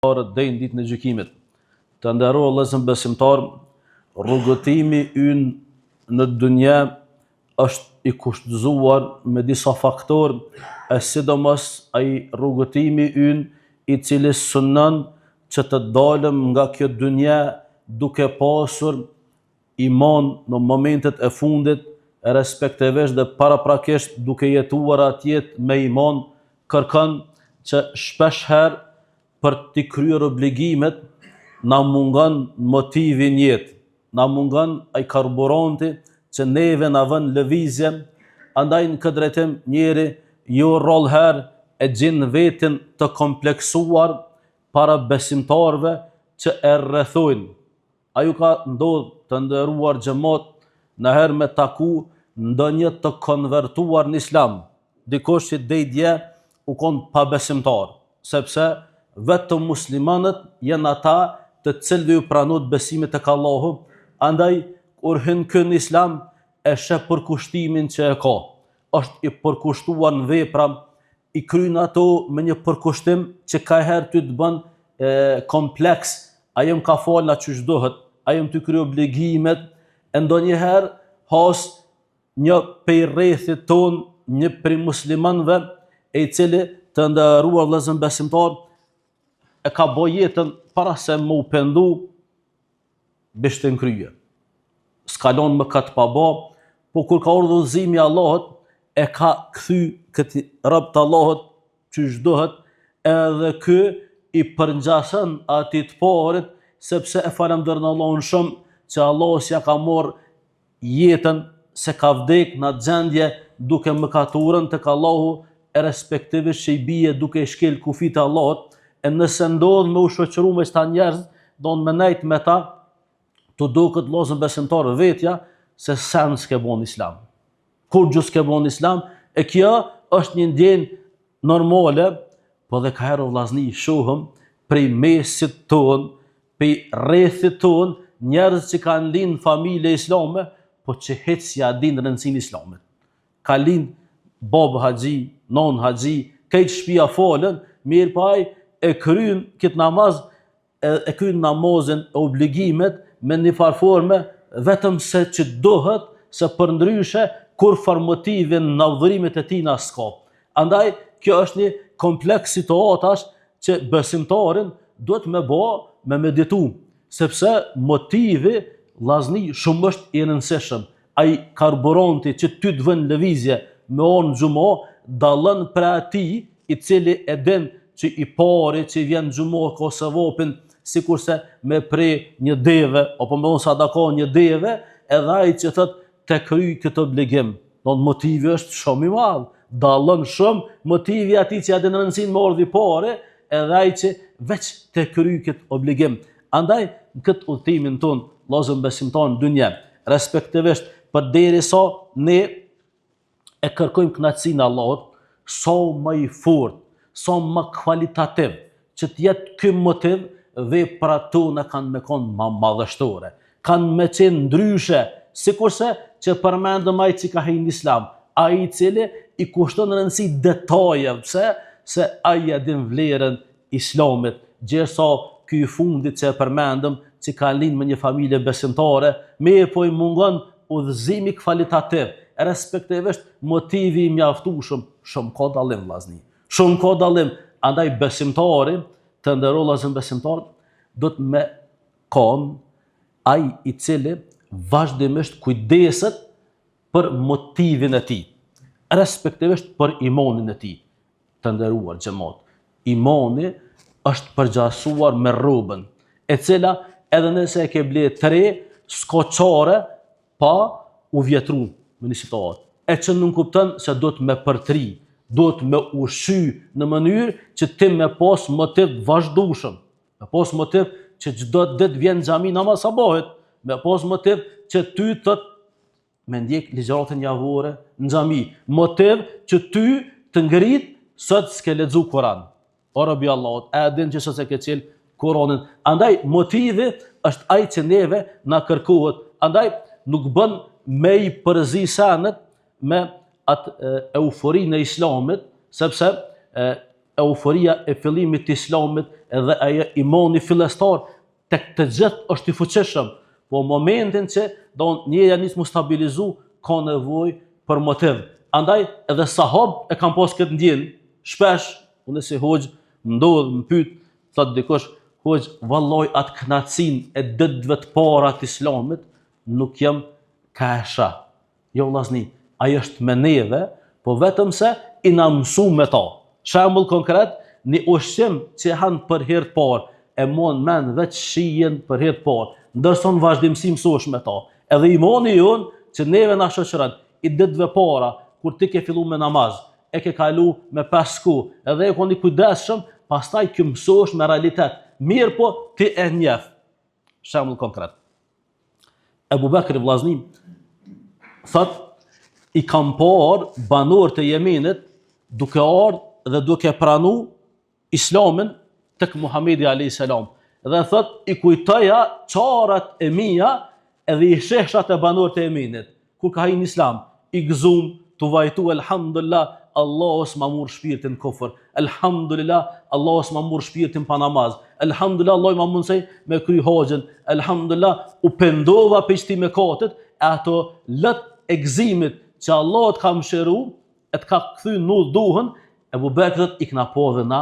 Deri në ditën e gjykimit. Të nderuar vëllezër besimtar, rrugëtimi ynë në dunja është i kushtëzuar me disa faktorë, e sidomos ai rrugëtimi ynë i cili synon që të dalëm nga kjo dunja duke pasur iman në momentet e fundit, respektivisht dhe paraprakisht duke jetuar atje me iman, kërkon që shpesh herë për t'i kryer obligimet, na mungon motivi në jetë, na mungon ai karburanti që neve na vën lëvizje. Andaj në këtë drejtim njeri jo rrallëherë e gjen veten të kompleksuar para besimtarëve që e rrethojnë. Aju ka ndodhur të nderuar xhamat nëherë me taku ndonjë të konvertuar në islam, dikush që dje u kon pa besimtar, sepse vetëm muslimanët janë ata të cilëve ju pranohet besimi tek Allahu. Andaj kur hyn në islam e sheh përkushtimin që e ka, është i përkushtuar në vepra, i kryen ato me një përkushtim që ka herë ty të bën kompleks, ajo më ka falë çu dohet, ajo më të krye obligimet, e ndonjëherë has një prej rrethit ton, një prej muslimanëve, e i cili të nderuar vëllezër besimtar e ka bo jetën para se më u pendu, bishte në kryje. S'kalon më këtë pa ba, po kur ka urdhë udhëzimi Allahut, e ka kthy këtë rob të Allahut që shdohet, edhe kë i përngjasën ati të parit, sepse e falenderojnë Allahun shumë që Allahu s'ja ka marrë jetën, se ka vdek në gjendje duke mëkaturën tek Allahu, e respektivisht që i bie duke i shkel kufit e Allahut. E nëse ndodh me u shoqëru me sta njerëz, do në menajt me ta, të do këtë lozën besimtarë vetja, se sen s'ke bon islam. Kur gjus s'ke bon islam, e kjo është një ndjenjë normale, po dhe ka herë vllazni shohëm prej mesit tonë, prej rrethit tonë, njerëz që kanë lind familje islame, po që hiç ja din rëndësinë e islamit. Ka lind babë haxhi, non haxhi, këtë shtëpia falën, mirë pa ai e kryen këtë namaz, e kryen namazin e obligimet me një farforme, vetëm se që dohet, se për ndryshe, kur far motivin në udhërimet e tina s'ka. Andaj, kjo është një kompleks situatash që besimtarin duhet me ba, me meditu, sepse motivi vllazni shumë është i rëndësishëm. Ai karburanti që ty të vën lëvizje me orë në xhumo, dallon për atij i cili e din që i pari që i vjen xhumo ka sevapin, sikurse me prej një deve, apo me unë sadaka një deve, edhe ai që thot të kryj këtë obligim. Do në motivi është shumë i madh, dallon shumë motivi atij që ja din rëndësinë me ordhi pare, edhe ai që veç të kryj këtë obligim. Andaj në këtë udhëtimin ton, vëllezër besimtar në dunjë, respektivisht përderisa ne e kërkojmë kënaqësinë e Allahut, sa më i fortë, sa më kvalitativ, që t'jetë ky motiv, vepra tona kanë me konë më madhështore, kanë me qenë ndryshe, sikurse që përmendëm ai që ka hyrë në islam, ai i cili i kushton rëndësi detajeve, pse? Se ai e din vlerën islamit, gjithsa ky i fundit që e përmendëm, që ka lind me një familje besimtare, mirë po i mungon udhëzimi kvalitativ, respektivisht motivi i mjaftueshëm, shumë ka dallim vllazni. Shumë ka dallim, andaj besimtari, të nderuar vëllezër besimtar, do të me kanë ai i cili vazhdimisht kujdeset për motivin e tij, respektivisht për imanin e tij. Të nderuar xhamat, imani është përgjasuar me rrobën, e cila edhe nëse e ke ble 3, s'ka çare pa u vjetru me një situatë. E që nuk kupton se do të me përtri, do të me ushy në mënyrë që ti me pas motiv vazhdueshëm, me pas motiv që çdo ditë vjen në xhami namaz sabahit, me pas motiv që ty të me ndjek ligjëratën javore në xhami, motiv që ty të ngrit sot s'ke lexu Kur'an. O Rabi Allahut, e din që sot se ke qel Kur'anin. Andaj motivi është ai që neve na kërkohet. Andaj nuk bën me i përzi sanet me atë euforinë e islamit, sepse euforia e fillimit të islamit edhe ajo imani fillestar tek të gjithë është i fuqishëm, po momentin që njëja nis mu stabilizu, ka nevojë për motiv. Andaj edhe sahab e kanë pas këtë ndjen, shpesh, unë si hoxh ndodh më pyet, thot dikush, hoxh, vallaj atë knacin e ditëve të para të islamit, nuk jam ka e shoh. Jo vllazni, ajo është me neve, po vetëm se i na mësu me ta. Shembull konkret, një ushqim që hanë për herë të parë, e mon men veç shijen për herë të parë, ndërsa në vazhdimsi mësosh me ta. Edhe imani jonë që neve na shoqëron, i ditëve para, kur ti ke fillu me namaz, e ke kalu me 5 shku, edhe e koni kujdesshëm, pastaj kë mësosh me realitet. Mirë po, ti e njeh. Shembull konkret. Ebu Bekri vllazni, thot, i kam parë banor të Jemenit duke ardhur dhe duke pranu islamin tek Muhamedi alayhis salam. Dhe thot, i kujtoja çarat e mia edhe i shehshat e banorët e Jemenit. Kur ka hyrë në islam, i gëzum, tu vajtu elhamdulillah, Allahu s'ma mur shpirtin kufër. Elhamdulillah, Allahu s'ma mur shpirtin pa namaz. Elhamdulillah, Allahu ma mundsoi me kry haxhin. Elhamdulillah, u pendova për çtime katet, e ato lët egzimit që Allah të ka mëshiru, e të ka kthy në duhën, Ebu Bekrit i kna po dhe na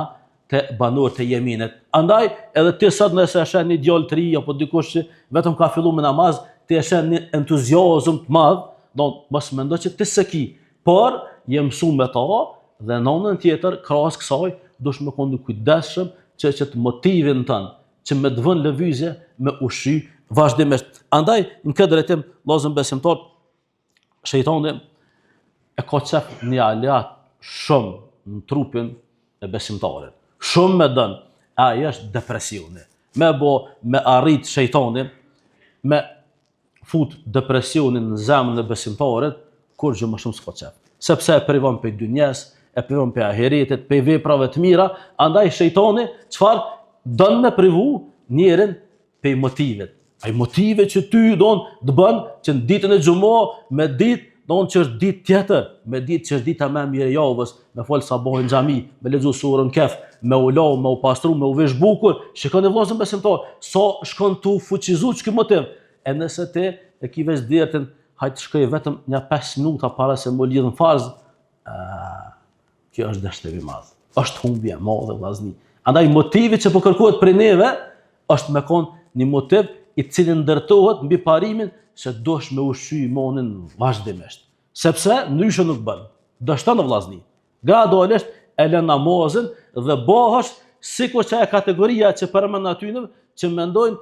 të banorët të Jemenit. Andaj, edhe ti sot nëse e shen një djalë të ri, apo dikush që vetëm ka fillu me namaz, ti e shen një entuziazëm të madh, mos mendo që ti s'e ki, por je mësu me ta, dhe në anën tjetër, krahas kësaj, dush me qenë kujdesshëm që të motivin tënd, që me të vënë lëvizje me ushqy vazhdimisht. Andaj, në këtë drejtim, vëllezër besimtar, shejtani e ka qef një alat shumë në trupin e besimtarit. Shumë me dën, ajo është depresioni. Me arrit shejtani, me fut depresionin në zemrën e besimtarit, kur gjë më shumë s'ka qef. Sepse e privon për dynjes, e privon për ahiretit, për veprave të mira, andaj shejtani çfarë don me privu njerin për motivet. Ai motive që ty don të bën që në ditën e xumë me ditë don që është ditë tjetër, me ditë që është dita më e mirë e javës, me fol sabahin xhami, me lexu surën Kehf, me u lau, me u pastru, me u vesh bukur. Shikoni vëllezër besimtar, sa shkon tu fuqizu ç'ky motiv. E nëse ti e ki vesh diertën, hajtë shkoj vetëm një 5 minuta para se më lidhën farz, kjo është dështëri madh. Është humbje e madhe vllazni. Andaj motivi që po kërkohet prej neve është me kon një motiv i cili ndërtohet mbi parimin se dosh me ushqy imanin vazhdimisht. Sepse ndryshe nuk bën. Dështon vllazni. Gradualisht e lën namazin dhe bëhesh sikur që e kategoria që përmend aty që mendojnë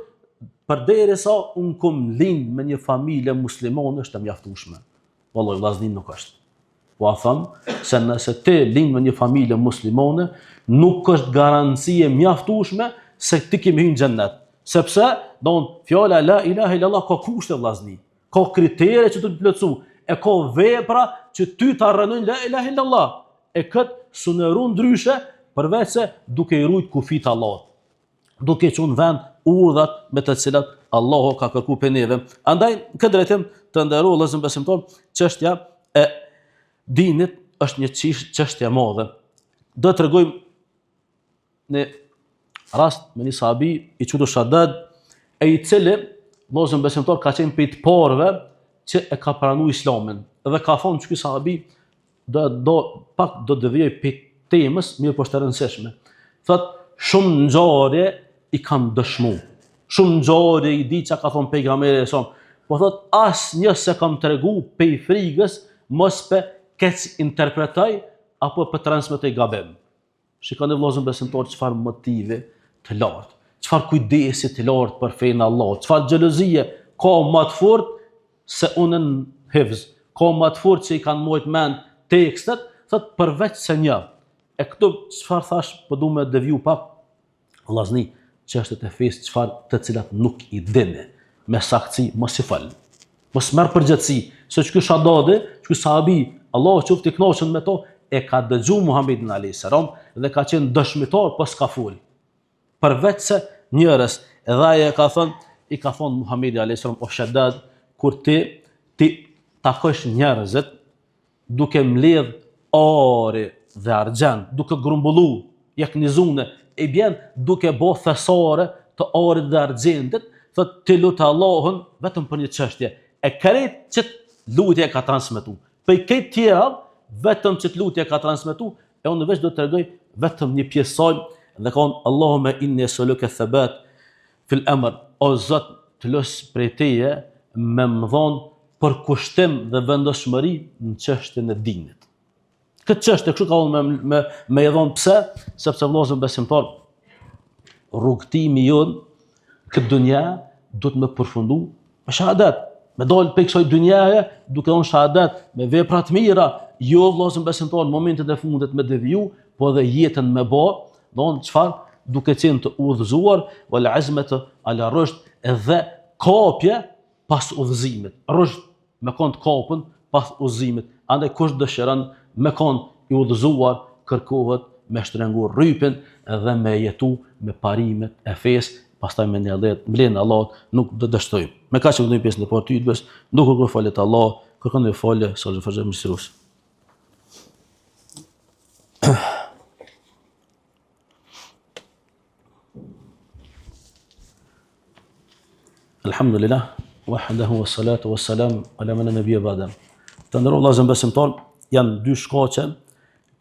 përderisa unë kom lind me një familje muslimane është e mjaftueshme. Vallahi vllazni nuk është. Po a them se nëse ti lind me një familje muslimane, nuk është garanci e mjaftueshme se ti ke hyrë në xhennet. Sepse fjala la ilaha illallah ka kushte vllazni. Ka kritere që të plotësu, e ka vepra që ty të arrënojnë la ilaha illallah. E kët suneron ndryshe përveç se duke i rujt kufit Allahut. Duke qenë vend urdhat me të cilat Allahu ka kërkuar për neve. Andaj, në këtë drejtim të nderuar vëllezër besimtar, çështja e dinit është një çështje e madhe. Do të tregojmë në rast me një sahabi i quajtur Shaddad, e i cili vëllezër besimtar ka qenë prej të parëve që e ka pranuar Islamin. Dhe ka thonë që ky sahabi do devijoj për temës, mirë po është e rëndësishme. Thot, shumë ngjarje i kam dëshmu. Shumë ngjarje i di çka ka thonë pejgamberi sa. Po thot, asnjë se kam tregu pej frikës, mos pe keq interpretoj apo pe transmetoj gabim. Shikoni vëllezër besimtar çfarë motive të lartë, çfarë kujdesi të lartë për fenë Allah, çfarë xhelozie ka më të fortë se unën hifz, ka më të fortë që i kanë marrë mend tekstet, thot përveç se një. E këtu çfarë thash, po du me deviju pak, vllazni, çështjet e fesë çfarë të cilat nuk i dini, me saktësi mos i fal. Mos merr përgjegjësi, se ky Shaddadi, ky sahabi, Allahu qoftë i kënaqur me to, e ka dëgjuar Muhamedit alayhis salam dhe ka qenë dëshmitar pas ka fol. Përveç se njerëz, edhe ai i ka thonë Muhamedi alayhis salam, o Shaddad, kur ti takosh njerëzit duke mbledh orë dhe argjend, duke grumbullu, jaknizune, i bjen duke bo thesare të orit dhe argjendit, thot ti lutë Allahun vetëm për një çështje. E krejt që lutja ka transmetu. Për këtë tjera, vetëm që lutja ka transmetu, e unë veç do të tregoj vetëm një pjesë saj, dhe ka unë Allahume inni es'aluke thabat fil amr, o Zot të lës prej teje me më dhonë për kushtim dhe vendosmëri në çështjen e dinit. Këtë çështje kështu ka unë me i dhonë pse, sepse vëllezër besimtar, rrugtimi jon këtë dunja do të më përfundu me shahadat, me dalë për kësaj dunjaje duke dhënë shahadat me vepra të mira, jo vëllezër besimtar në momentet e fundit me deviju, po edhe jetën me bë, don çfarë duke qenë të udhëzuar wal azmatu ala rushd, edhe kapje pas udhëzimit. Rushd me kon të kapën pas udhëzimit. Andaj kush dëshiron me kon i udhëzuar, kërkohet me shtrengu rrypin dhe me jetu me parimet e fesë, pastaj me një mbledhjen e Allahut nuk do dështojmë. Me kaq që ndonjë pjesë në parë tytbes, nuk kërkoj falje të Allah, kërkon falje sa të fazë mësirus. Alhamdulillah, wahdahu wassalatu wassalam ala man nabiyya ba'da. Të ndërrojë vëllezër besimtar, janë dy shkaqe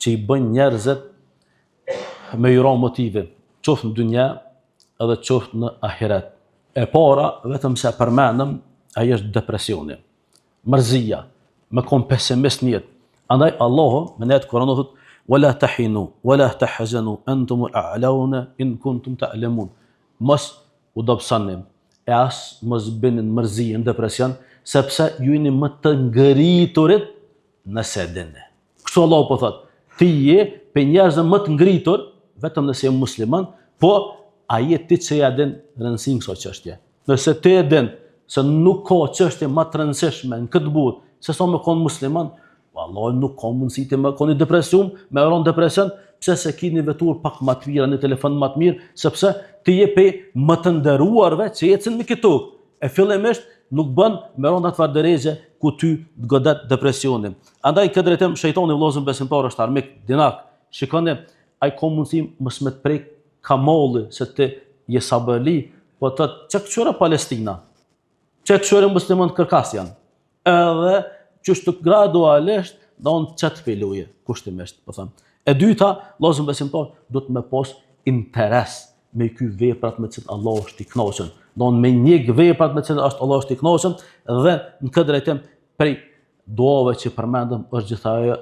që i bëjnë njerëzit me i ra motive, qoftë në dunja edhe qoftë në ahiret. E para, vetëm se përmendëm, ai është depresioni, mërzia, me kon pesimist në jetë. Andaj Allahu me net Kur'an thotë: "Wala tahinu, wala tahzanu, antum al-a'launa in kuntum ta'lamun." Mos u dobësoni, e as mos bëni mërzi në depresion, sepse ju jeni më të ngriturit nëse dini. Kështu Allahu po thotë, ti je pe njerëz më të ngritur vetëm nëse je musliman, po a je ti që ja din rëndësinë kësaj çështje. Nëse ti e din se nuk ka çështje më të rëndësishme në këtë botë se sa me kon musliman, vallahi nuk ka mundësi të më koni depresion, me ron depresion, pse se keni vetur pak më të mira në telefon më të mirë, sepse ti je pe më të nderuarve që ecën me këtu. E fillimisht nuk bën me ron atë drejtë ku ty të godet depresionin. Andaj këtë drejtim shejtani vëllezër besimtar është armik dinak. Shikoni, ai ka mundësi mos me të prek kamalli se ti je sabërli, po të çka Palestina. Çka musliman kërkas janë. Edhe çështë gradualisht don çat filuje kushtimisht, po them. E dyta, vëllezër besimtar, do të më pas interes me ky veprat me cilët Allah është i kënaqur. Don me një veprat me cilët është Allah është i kënaqur, dhe në këtë drejtim prej duave që përmendëm është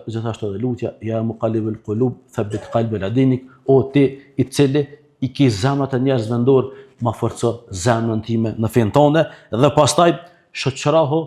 gjithashtu edhe lutja ja muqallibul qulub thabbit qalbi ala dinik, o ti i cili i ke zemrat e njerëzve në dorë, ma forco zemrën time në fen tonë, dhe pastaj shoqërohu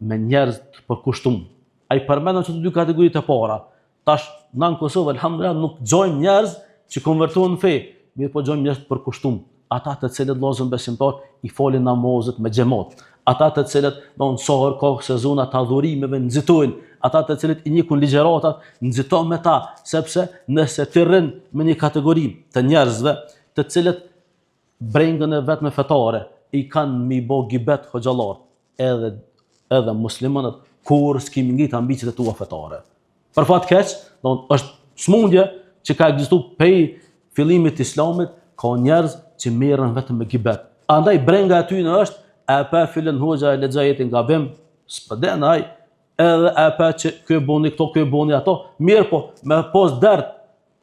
me njerëz të përkushtuar. Ai përmendën çdo dy kategoritë e para. Tash në Kosovë alhamdulillah nuk gjojmë njerëz që konvertohen në fe, mirë po gjojmë njerëz të përkushtuar. Ata të cilët vëllezër besimtar i folin namazet me xhamat. Ata të cilët don sohor kohë sezona të adhurimeve nxitojnë, ata të cilët i njihun ligjëratat nxitojnë me ta, sepse nëse ti rrin me një kategori të njerëzve të cilët brengën e vetme fetare i kanë mi bë gibet hoxhallar, edhe muslimanët kur s'kemi ngrit ambicet e tua fetare. Për fat keq, don është smundje që ka ekzistuar prej fillimit të Islamit, ka njerëz që merren vetëm me gibet. Andaj brenga aty në është e pa filën hoxha e lexojetin gabim, s'pëden ai, edhe e pa që ky boni këto, ky boni ato, mirë po, me pos dert,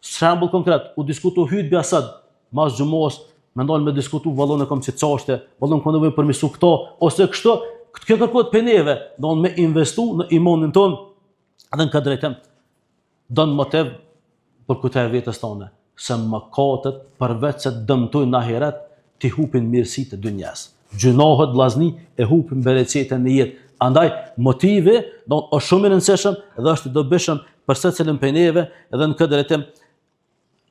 shembull konkret, u diskutu hutbë asad, mas xhumos, mendon me diskutu vallon e kom që çashte, vallon kanë nevojë për misu këto ose kështu, kjo kërkohet për neve, don me investu në imanin ton, edhe në këtë drejtim don motiv për këtë vetes tonë, se mëkatet përveç se dëmtojnë në ahiret, ti hupin mirësitë e dunjas. Gjunohet vllazni e hupin bereqetën në jetë. Andaj motivi don është shumë i rëndësishëm dhe është i dobishëm për secilin prej neve, edhe në këtë drejtim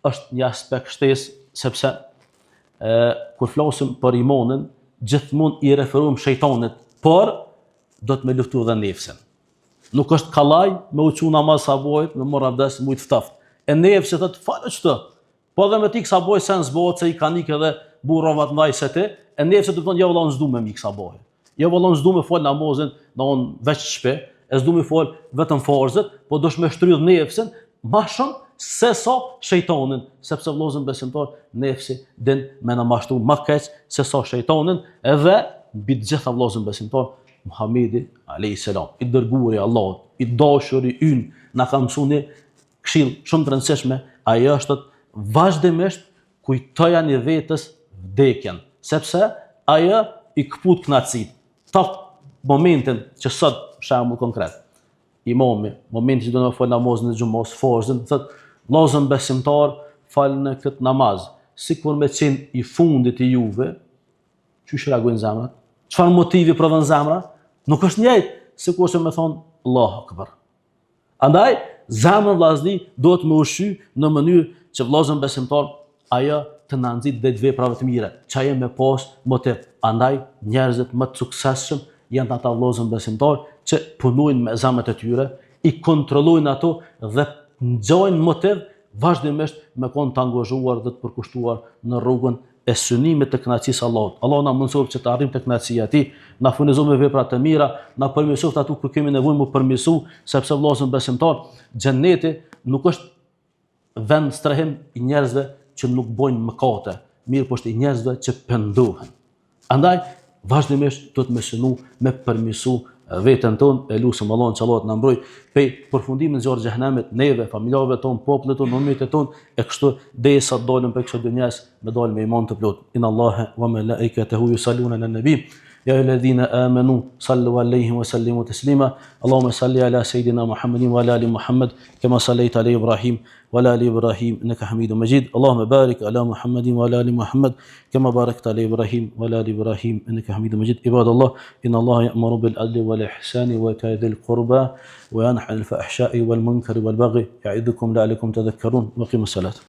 është një aspekt shtesë, sepse kur flasim për imanin, gjithmonë i referojmë shejtanit, por do të me luftu dhe nefsin. Nuk është kallaj me uçu namaz sabahit, me marr abdes shumë të ftoftë. E nefsi thotë falë çto. Po dhe me tik sabahit sen zbohet se i kanë ikë edhe burrovat ndaj se ti, e nefsi do të thonë ja vëllai s'du me mik sabahit. Ja vëllai s'du me fol namazin, don veç shtëpi, e s'du me fol vetëm farzët, po dosh me shtrydh nefsin më shumë se sa shejtanin, sepse vëllezër besimtar, nefsi din me na mashtru më keq se sa shejtanin, edhe mbi të gjitha vëllezër besimtar, Muhamedi alayhis salam, i dërguari i Allahut, i dashuri ynë, na ka mësuar një këshill shumë të rëndësishme, ajo është vazhdimisht kujtojani vetës vdekjen, sepse ajo i kput knatësit. Ta momentin që sot, për shembull konkret, imami, momentin që do të fal namazin e xumos, farzën, thotë, vëllezër besimtar, falni këtë namaz, sikur me qenë i fundit i juve, çysh reagojnë zemrat? Çfarë motivi prodhon zemra? Nuk është njëjtë sikur se më thon Allahu Akbar. Andaj zemra vllazni duhet më ushqy në mënyrë që vëllezër besimtar ajo të na nxit dhe të veprave të mira, që ajo me pas motiv. Andaj njerëzit më të suksesshëm janë ata vëllezër besimtar që punojnë me zemrat e tyre, i kontrollojnë ato dhe nxojnë motiv vazhdimisht me kon të angazhuar dhe të përkushtuar në rrugën e synimit të kënaqësisë Allahut. Allah na mëson që të arrijmë të kënaqësia e Tij, na furnizon me vepra të mira, na përmirësoft ato kur kemi nevojë më përmirësu, sepse vëllezër besimtar, xheneti nuk është vend strehim i njerëzve që nuk bojnë mëkate, mirë po është i njerëzve që pendohen. Andaj vazhdimisht duhet me synu me përmirësu veten tonë, e lutem Allahun që Allah të na mbroj prej përfundimit të zjarrit xhenemit, neve, familjarëve tonë, popullit tonë, ummetit tonë, e kështu derisa dalëm prej kësaj dunjas, me dalë me iman të plot. Inna Allaha wa malaikatahu yusalluna ala nabi يا أيها الذين آمنوا صلوا عليه وسلموا تسليما اللهم صل على سيدنا محمد وعلى آل محمد كما صليت على إبراهيم وعلى آل إبراهيم إنك حميد مجيد اللهم بارك على محمد وعلى آل محمد كما باركت على إبراهيم وعلى آل إبراهيم إنك حميد مجيد عباد الله إن الله يأمر بالعدل والإحسان وإيتاء ذي القربى وينهى عن الفحشاء والمنكر والبغي يعظكم لعلكم تذكرون وقيموا الصلاة